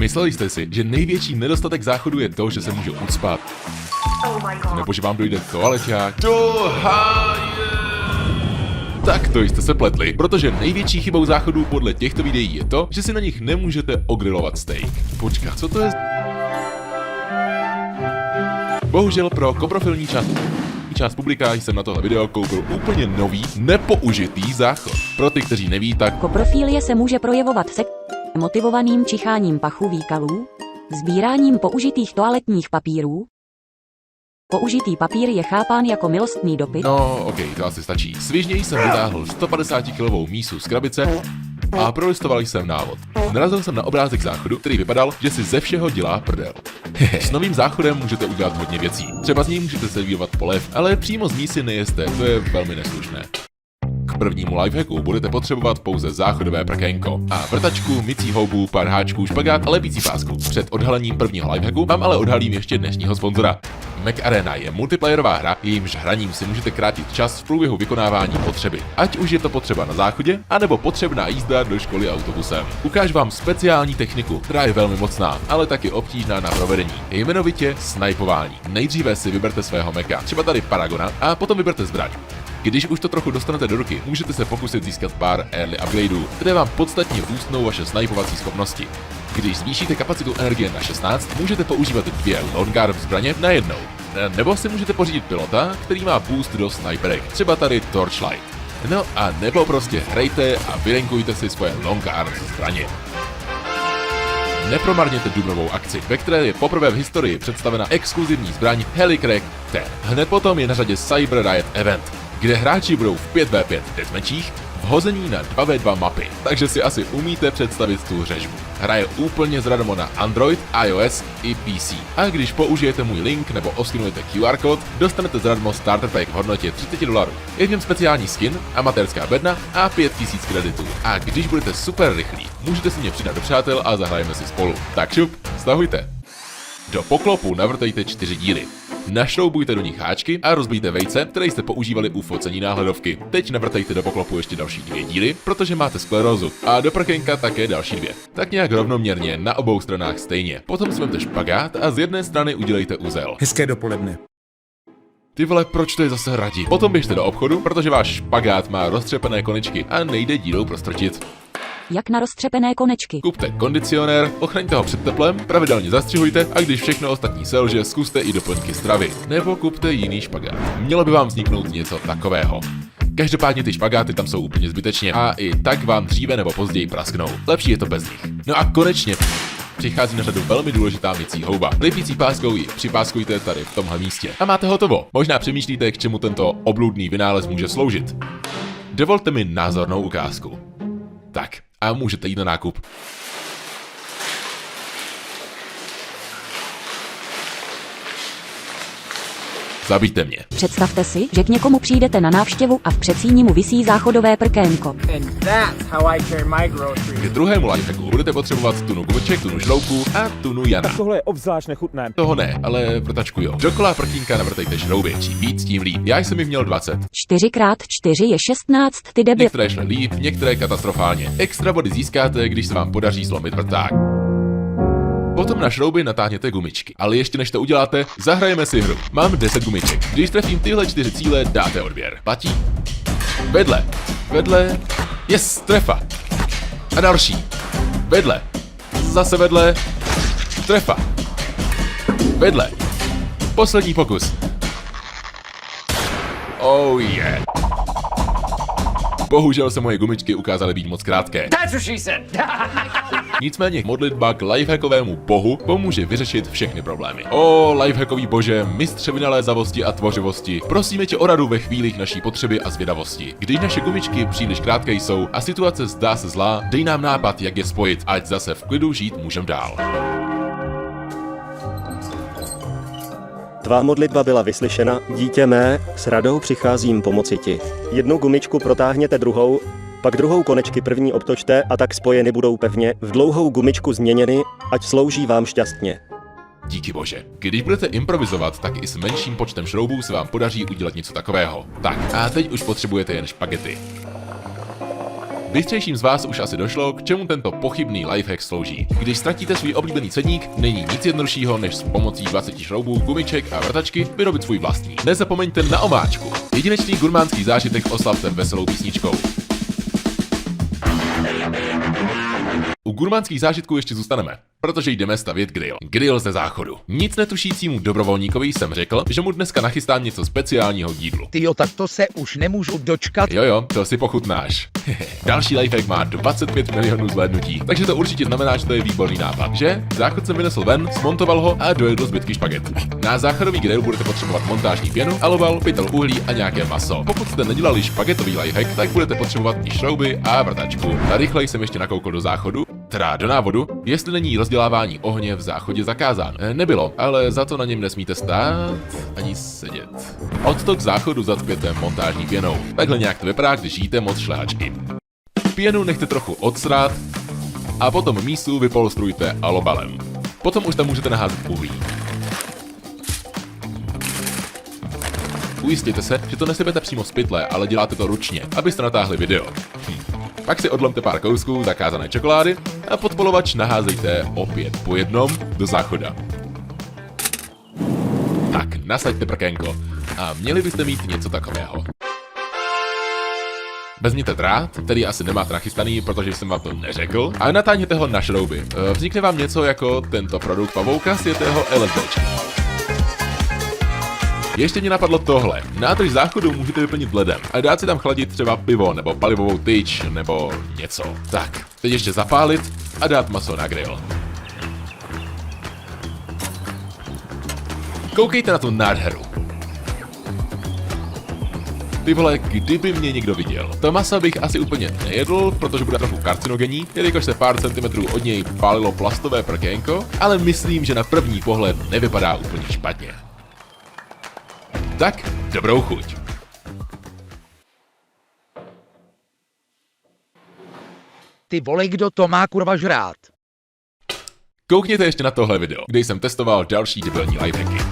Mysleli jste si, že největší nedostatek záchodu je to, že se může ucpat? Nebo že vám dojde toaleťák? Do háje! Tak to jste se pletli, protože největší chybou záchodů podle těchto videí je to, že si na nich nemůžete ogrilovat steak. Počkat, co to je? Bohužel pro koprofilní část publika jsem na tohle video koupil úplně nový, nepoužitý záchod. Pro ty, kteří neví, tak koprofilie se může projevovat motivovaným čicháním pachu výkalů, sbíráním použitých toaletních papírů. Použitý papír je chápán jako milostný dopyt. No, okej, to asi stačí. Svižněji jsem vytáhl 150kg mísu z krabice a prolistoval jsem návod. Narazil jsem na obrázek záchodu, který vypadal, že si ze všeho dělá prdel. S novým záchodem můžete udělat hodně věcí. Třeba z něj můžete servírovat polév, ale přímo z ní si nejeste, to je velmi neslušné. K prvnímu lifehacku budete potřebovat pouze záchodové prkénko a vrtačku, mycí houbu, pár háčků, špagát a lepící pásku. Před odhalením prvního lifehacku vám ale odhalím ještě dnešního sponzora. Mac Arena je multiplayerová hra, jejímž hraním si můžete krátit čas v průběhu vykonávání potřeby. Ať už je to potřeba na záchodě, anebo potřebná jízda do školy autobusem. Ukážu vám speciální techniku, která je velmi mocná, ale taky obtížná na provedení. Jmenovitě snajpování. Nejdříve si vyberte svého Maca, třeba tady Paragona, a potom vyberte zbraň. Když už to trochu dostanete do ruky, můžete se pokusit získat pár early upgradeů, které vám podstatně boostnou vaše snajpovací schopnosti. Když zvýšíte kapacitu energie na 16, můžete používat 2 long arm zbraně na jednou. Nebo si můžete pořídit pilota, který má boost do sniperek, třeba tady Torchlight. No a nebo prostě hrajte a vyrenkujte si svoje long arm zbraně. Nepromarněte dubnovou akci, ve které je poprvé v historii představena exkluzivní zbraň Helicrack 10. Hned potom je na řadě Cyber Riot Event, kde hráči budou v 5v5 deathmatchích vhození na 2v2 mapy, takže si asi umíte představit tu řežbu. Hra je úplně zradimo na Android, iOS i PC. A když použijete můj link nebo oskinujete QR kód, dostanete zradimo starter pack v hodnotě $30. Je v něm speciální skin, amatérská bedna a 5000 kreditů. A když budete super rychlí, můžete si mě přidat do přátel a zahrajeme si spolu. Tak šup, stahujte. Do poklopu navrtejte 4 díry. Našroubujte do nich háčky a rozbijte vejce, které jste používali u focení náhledovky. Teď navrtejte do poklopu ještě další 2 díry, protože máte sklerózu. A do prkénka také další 2. Tak nějak rovnoměrně na obou stranách stejně. Potom si vemte špagát a z jedné strany udělejte uzel. Hezké dopoledne. Ty vole, proč to je zase radí? Potom běžte do obchodu, protože váš špagát má roztřepené konečky a nejde dírou prostrčit. Jak na roztřepené konečky. Kupte kondicionér, ochraňte ho před teplem, pravidelně zastřihujte a když všechno ostatní selže, zkuste i doplňky stravy. Nebo kupte jiný špagát. Mělo by vám vzniknout něco takového. Každopádně ty špagáty tam jsou úplně zbytečně a i tak vám dříve nebo později prasknou. Lepší je to bez nich. No a konečně přichází na řadu velmi důležitá mycí houba. Lipící páskou ji připáskujte tady v tomhle místě. A máte hotovo. Možná přemýšlíte, k čemu tento obludný vynález může sloužit. Dovolte mi názornou ukázku. Tak, a můžete jít na nákup. Zabijte mě. Představte si, že k někomu přijdete na návštěvu a v předsíni mu visí záchodové prkénko. K druhému lifehacku budete potřebovat tunu gumiček, tunu šroubků a tunu Jana. Tohle je obzvlášť nechutné. Toho ne, ale vrtačku jo. Do kola prkínka navrtejte šrouby. Čím víc, tím líp. Já jsem jich měl 20. 4x4 je 16, ty debil. Některé šly líp, některé katastrofálně. Extra body získáte, když se vám podaří zlomit vrták. Potom na šrouby natáhněte gumičky. Ale ještě než to uděláte, zahrajeme si hru. Mám 10 gumiček. Když trefím tyhle 4 cíle, dáte odběr. Platí? Vedle. Vedle. Yes, trefa. A další. Vedle. Zase vedle. Trefa. Vedle. Poslední pokus. Oh yeah. Bohužel se moje gumičky ukázaly být moc krátké. That's what she said. Nicméně modlitba k lifehackovému bohu pomůže vyřešit všechny problémy. O lifehackový bože, mistře vynalézavosti a tvořivosti, prosíme tě o radu ve chvílích naší potřeby a zvědavosti. Když naše gumičky příliš krátké jsou a situace zdá se zlá, dej nám nápad, jak je spojit, ať zase v klidu žít můžem dál. Tvá modlitba byla vyslyšena, dítě mé, s radou přicházím pomoci ti. Jednu gumičku protáhněte druhou, pak druhou konečky první obtočte a tak spojeny budou pevně, v dlouhou gumičku změněny, ať slouží vám šťastně. Díky bože. Když budete improvizovat, tak i s menším počtem šroubů se vám podaří udělat něco takového. Tak a teď už potřebujete jen špagety. Bystřejším z vás už asi došlo, k čemu tento pochybný lifehack slouží. Když ztratíte svůj oblíbený cedník, není nic jednoduššího, než s pomocí 20 šroubů, gumiček a vrtačky vyrobit svůj vlastní. Nezapomeňte na omáčku. Jedinečný gurmánský zážitek oslavte veselou písničkou. U gurmánských zážitků ještě zůstaneme, protože jdeme stavět grill. Grill ze záchodu. Nic netušícímu dobrovolníkovi jsem řekl, že mu dneska nachystám něco speciálního k jídlu. Tyjo, tak to se už nemůžu dočkat. Jo, to si pochutnáš. Další lifehack má 25 milionů zhlédnutí, takže to určitě znamená, že to je výborný nápad, že? Záchod jsem vynesl ven, smontoval ho a dojedl zbytky špaget. Na záchodový grill budete potřebovat montážní pěnu, aloval, pytel uhlí a nějaké maso. Pokud jste nedělali špagetový lifehack, tak budete potřebovat i šrouby a vrtačku. A rychleji jsem ještě nakoukl do záchodu, teda do návodu, jestli není rozdělávání ohně v záchodě zakázáno. Nebylo, ale za to na něm nesmíte stát ani sedět. Odtok záchodu zacpěte montážní pěnou. Takhle nějak to vypadá, když jíte moc šlehačky. Pěnu nechte trochu odsrát a potom mísu vypolstrujte alobalem. Potom už tam můžete naházet uhlí. Ujistěte se, že to nesypete přímo z pytle, ale děláte to ručně, abyste natáhli video. Pak si odlomte pár kousků zakázané čokolády a podpalovač naházejte opět po jednom do záchoda. Tak, nasaďte prkénko a měli byste mít něco takového. Vezměte drát, který asi nemáte nachystaný, protože jsem vám to neřekl, a natáhněte ho na šrouby. Vznikne vám něco jako tento produkt pavouka sjetého LSDčka. Ještě mě napadlo tohle. Nádrž záchodu můžete vyplnit ledem a dát si tam chladit třeba pivo nebo palivovou tyč nebo něco. Tak, teď ještě zapálit a dát maso na grill. Koukejte na tu nádheru. Ty vole, kdyby mě někdo viděl. To maso bych asi úplně nejedl, protože bude trochu karcinogenní, jelikož se pár centimetrů od něj pálilo plastové prkénko, ale myslím, že na první pohled nevypadá úplně špatně. Tak, dobrou chuť. Ty vole, kdo to má kurva žrát? Koukněte ještě na tohle video, kde jsem testoval další debilní lifehacky.